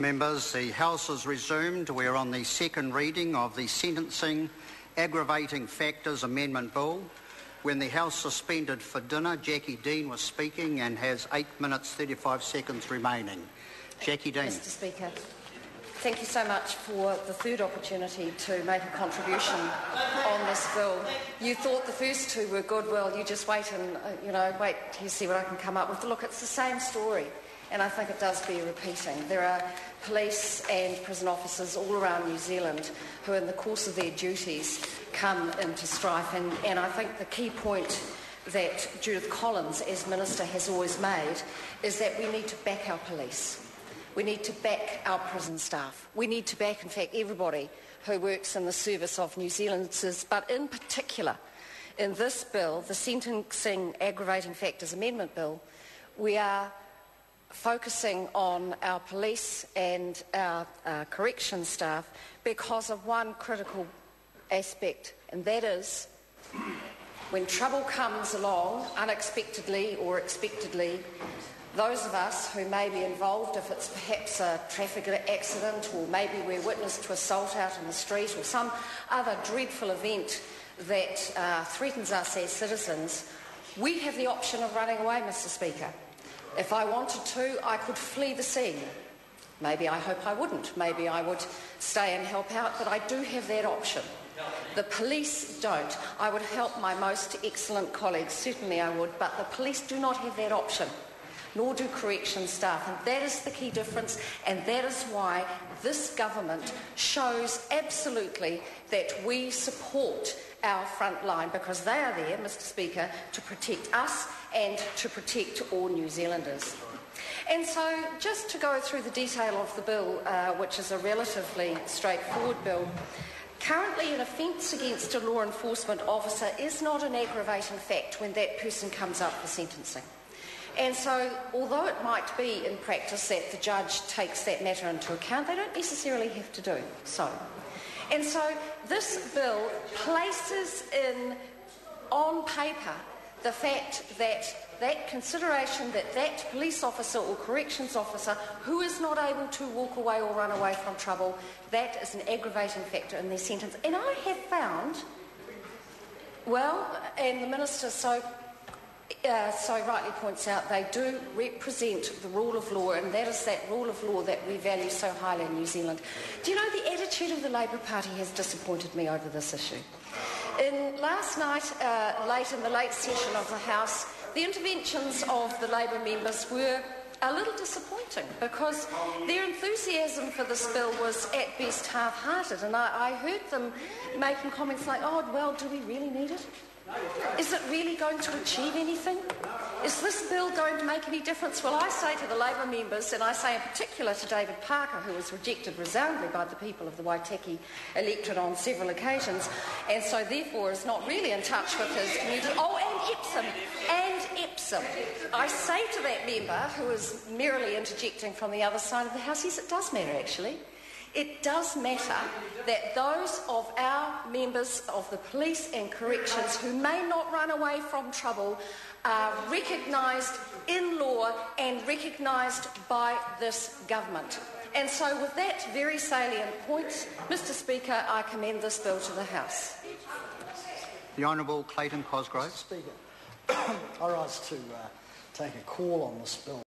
Members, the House is resumed. We're on the second reading of the Sentencing Aggravating Factors Amendment Bill. When the House suspended for dinner, Jackie Dean was speaking and has 8 minutes 35 seconds remaining. Jackie Dean. Mr. Speaker, thank you so much for the third opportunity to make a contribution on this bill. You thought the first two were good. Well, you just wait and, wait till you see what I can come up with. Look, it's the same story, and I think it does bear repeating. There are police and prison officers all around New Zealand who, in the course of their duties, come into strife. And I think the key point that Judith Collins, as Minister, has always made is that we need to back our police. We need to back our prison staff. We need to back, in fact, everybody who works in the service of New Zealanders, but in particular, in this bill, the Sentencing Aggravating Factors Amendment Bill, we are focusing on our police and our corrections staff because of one critical aspect, and that is when trouble comes along unexpectedly or expectedly, those of us who may be involved, if it's perhaps a traffic accident or maybe we're witness to assault out in the street or some other dreadful event that threatens us as citizens, we have the option of running away, Mr. Speaker. If I wanted to, I could flee the scene. Maybe I hope I wouldn't. Maybe I would stay and help out, but I do have that option. The police don't. I would help my most excellent colleagues, certainly I would, but the police do not have that option, nor do corrections staff. And that is the key difference, and that is why this government shows absolutely that we support our front line, because they are there, Mr. Speaker, to protect us and to protect all New Zealanders. And so, just to go through the detail of the bill, which is a relatively straightforward bill, currently an offence against a law enforcement officer is not an aggravating fact when that person comes up for sentencing. And so, although it might be in practice that the judge takes that matter into account, they don't necessarily have to do so. And so, this bill places on paper the fact that that consideration that police officer or corrections officer who is not able to walk away or run away from trouble, that is an aggravating factor in their sentence. And I have found, and the Minister so rightly points out, they do represent the rule of law, and that is that rule of law that we value so highly in New Zealand. Do you know, the attitude of the Labour Party has disappointed me over this issue. Last night, late in the late session of the House, the interventions of the Labour members were a little disappointing because their enthusiasm for this bill was at best half-hearted, and I heard them making comments like, do we really need it? Is it really going to achieve anything? Is this bill going to make any difference? Well, I say to the Labour members, and I say in particular to David Parker, who was rejected resoundingly by the people of the Waitaki electorate on several occasions, and so therefore is not really in touch with his community. And Epsom. I say to that member, who is merely interjecting from the other side of the House, yes, it does matter, actually. It does matter that those of our members of the police and corrections who may not run away from trouble are recognised in law and recognised by this government. And so with that very salient point, Mr. Speaker, I commend this bill to the House. The Honourable Clayton Cosgrove. Mr. Speaker, I rise to take a call on this bill.